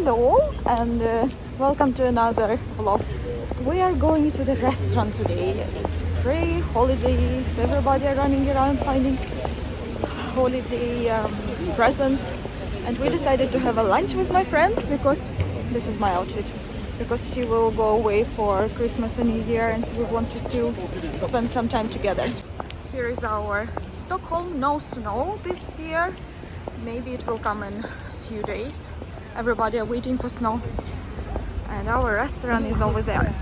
Hello and welcome to another vlog. We are going to the restaurant today. It's pre-holidays. Everybody are running around finding holiday presents, and we decided to have a lunch with my friend because this is my outfit, because she will go away for Christmas and New Year and we wanted to spend some time together. Here is our Stockholm. No snow this year. Maybe it will come in a few days. Everybody are waiting for snow. And our restaurant is over there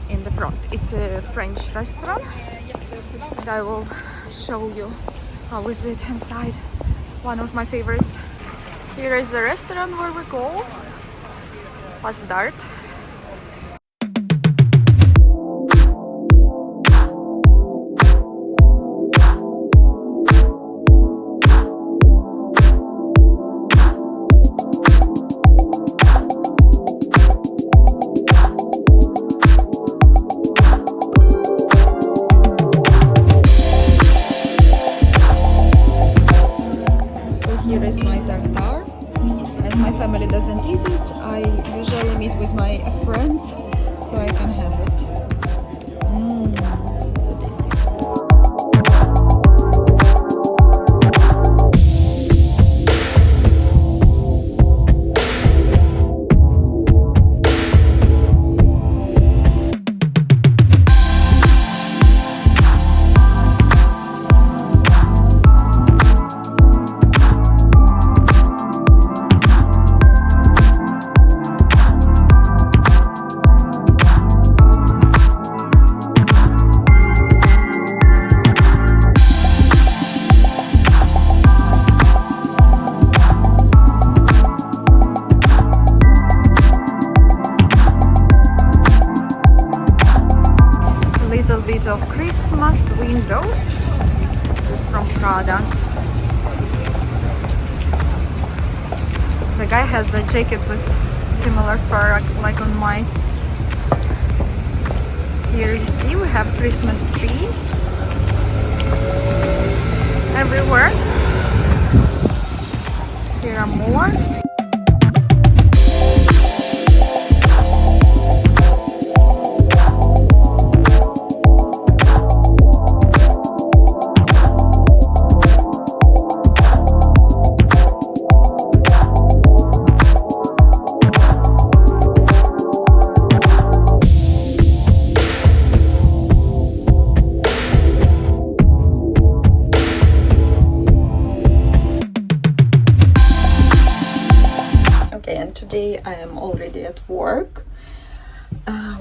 in the front. It's a French restaurant. And I will show you how is it inside. One of my favorites. Here is the restaurant where we go past dark. Here is my tartar. As my family doesn't eat it, I usually meet with my friends so I can have it. So tasty. Little bit of Christmas windows. This is from Prada. The guy has a jacket with similar fur like on mine. Here you see we have Christmas trees everywhere. Here are more. And today I am already at work.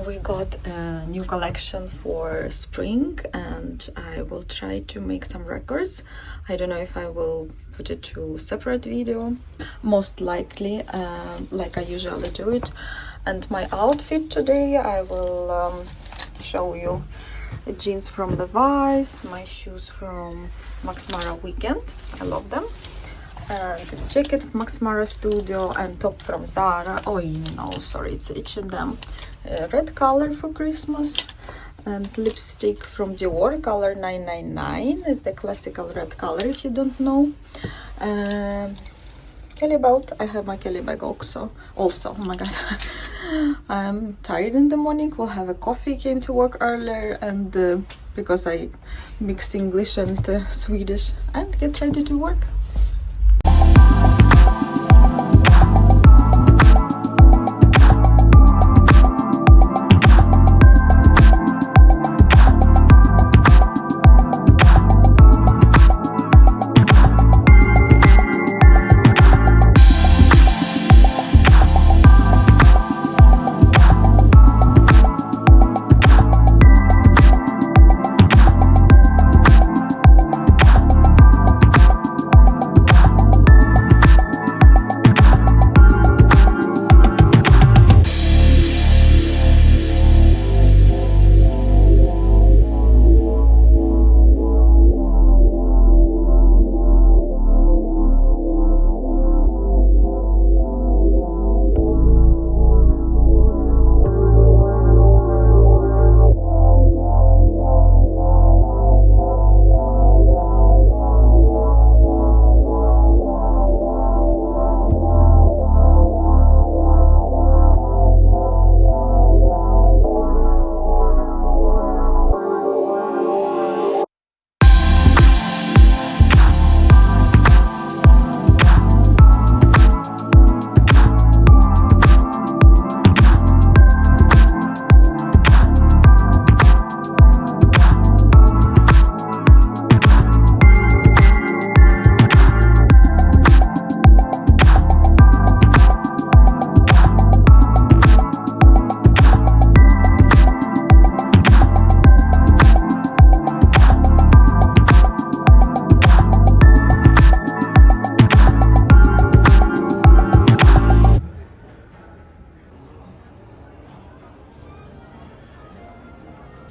We got a new collection for spring and I will try to make some records. I don't know if I will put it to separate video, most likely, like I usually do it. And my outfit today, I will show you jeans from Levi's, my shoes from Max Mara Weekend, I love them, and this jacket from Max Mara Studio, and top from Zara. Oh no, sorry, it's H&M. Red color for Christmas, and lipstick from Dior, color 999. It's the classical red color if you don't know. Kelly belt. I have my Kelly bag also. Oh my god. I'm tired in the morning. We'll have a coffee. Came to work earlier, and because I mix English and Swedish, and get ready to work.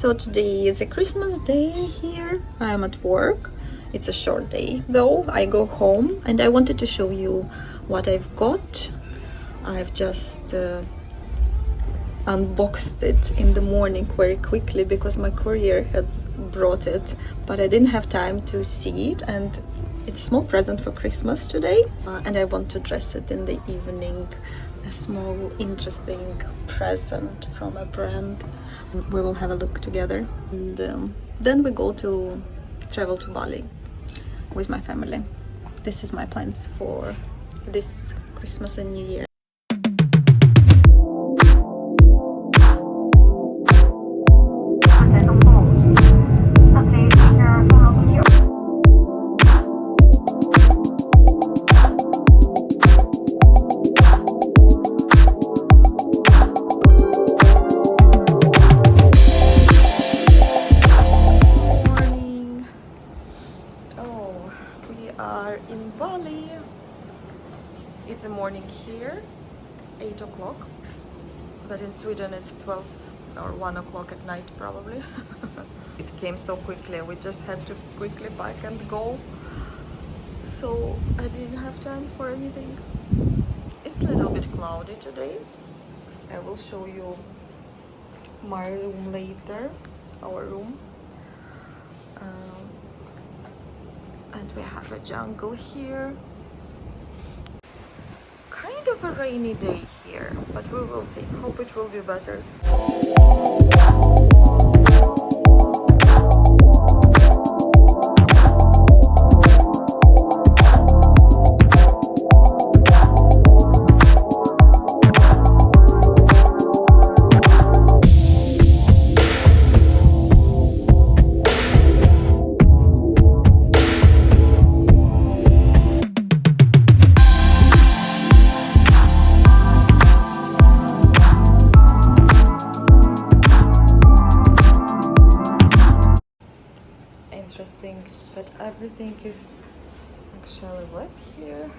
So today is a Christmas day here. I'm at work. It's a short day though. I go home and I wanted to show you what I've got. I've just unboxed it in the morning very quickly because my courier had brought it, but I didn't have time to see it, and it's a small present for Christmas today, and I want to dress it in the evening. A small interesting present from a brand. We will have a look together, and then we go to travel to Bali with my family. This is my plans for this Christmas and New Year. In Bali, it's the morning here, 8 o'clock, but in Sweden it's 12 or 1 o'clock at night probably. It came so quickly, we just had to quickly pack and go, so I didn't have time for anything. It's a little bit cloudy today. I will show you my room later, our room. And we have a jungle here. Kind of a rainy day here, but we will see. Hope it will be better. But everything is actually wet here.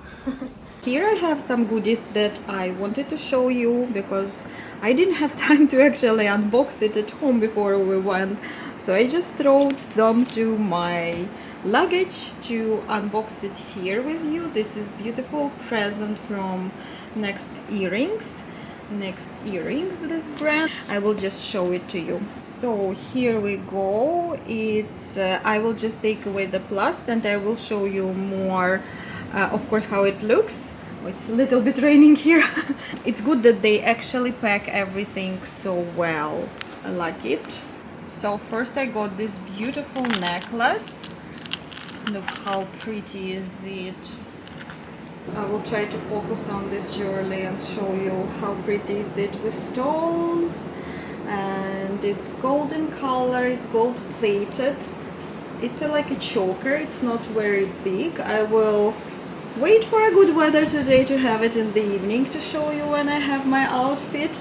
Here I have some goodies that I wanted to show you because I didn't have time to actually unbox it at home before we went, so I just threw them to my luggage to unbox it here with you. This is beautiful present from NEXTEARRINGS. NEXTEARRINGS, this brand. I will just show it to you. So here we go. It's I will just take away the plastic and I will show you more of course how it looks. It's a little bit raining here. It's good that they actually pack everything so well. I like it. So first I got this beautiful necklace. Look how pretty is it. I will try to focus on this jewelry and show you how pretty is it with stones, and it's golden color, it's gold plated. It's like a choker, it's not very big. I will wait for a good weather today to have it in the evening to show you when I have my outfit.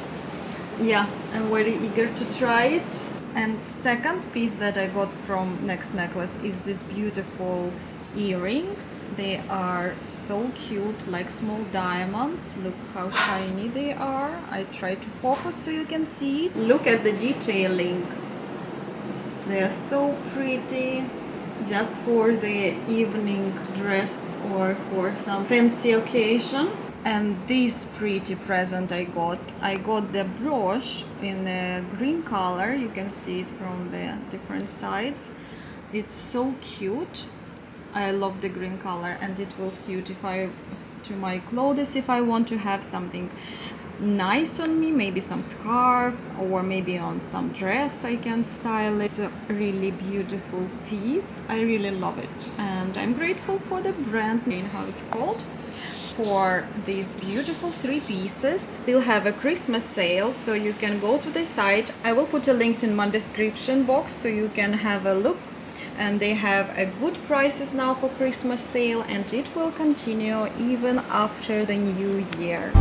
Yeah, I'm very eager to try it. And second piece that I got from Next Necklace is this beautiful earrings. They are so cute, like small diamonds. Look how shiny they are. I try to focus so you can see. Look at the detailing. They're so pretty, just for the evening dress or for some fancy occasion. And this pretty present I got the brooch in a green color. You can see it from the different sides. It's so cute. I love the green color, and it will suit to my clothes if I want to have something nice on me, maybe some scarf or maybe on some dress I can style it. It's a really beautiful piece. I really love it, and I'm grateful for the brand name, how it's called, for these beautiful 3 pieces. We'll have a Christmas sale, so you can go to the site. I will put a link in my description box so you can have a look. And they have a good prices now for Christmas sale, and it will continue even after the new year.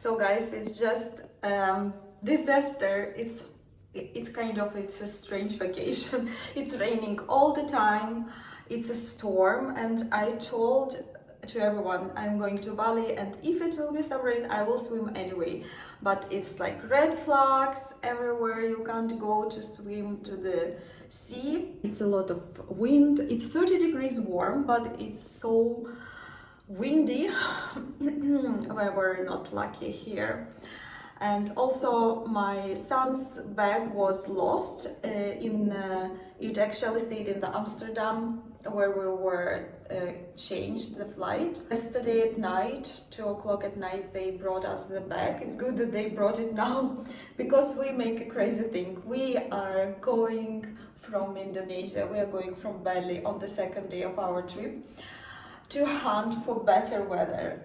So guys, it's just disaster. It's a strange vacation. It's raining all the time. It's a storm, and I told to everyone I'm going to Bali, and if it will be some rain, I will swim anyway. But it's like red flags everywhere. You can't go to swim to the sea. It's a lot of wind. It's 30 degrees warm, but it's so windy. We were not lucky here. And also my son's bag was lost it actually stayed in the Amsterdam where we were changed the flight. Yesterday at night, 2 o'clock at night, they brought us the bag. It's good that they brought it now because we make a crazy thing. We are going from Indonesia, we are going from Bali on the second day of our trip to hunt for better weather,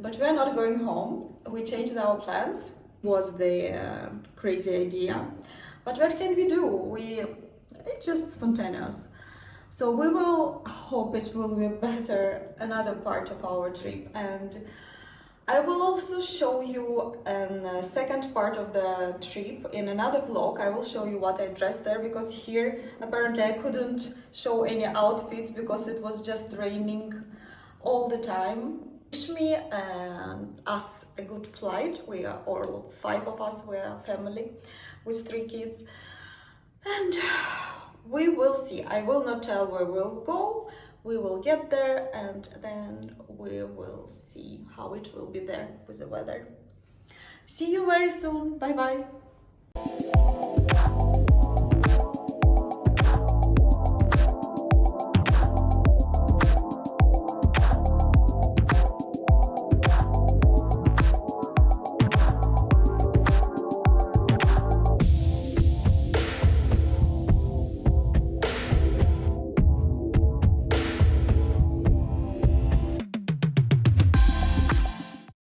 but we're not going home. We changed our plans. Was the crazy idea, but what can we do? It's just spontaneous. So we will hope it will be better another part of our trip, and I will also show you a second part of the trip in another vlog. I will show you what I dressed there, because here apparently I couldn't show any outfits because it was just raining all the time. Wish me and us a good flight. We are all 5 of us, we are a family with 3 kids, and we will see. I will not tell where we'll go. We will get there and then we will see how it will be there with the weather. See you very soon. Bye bye.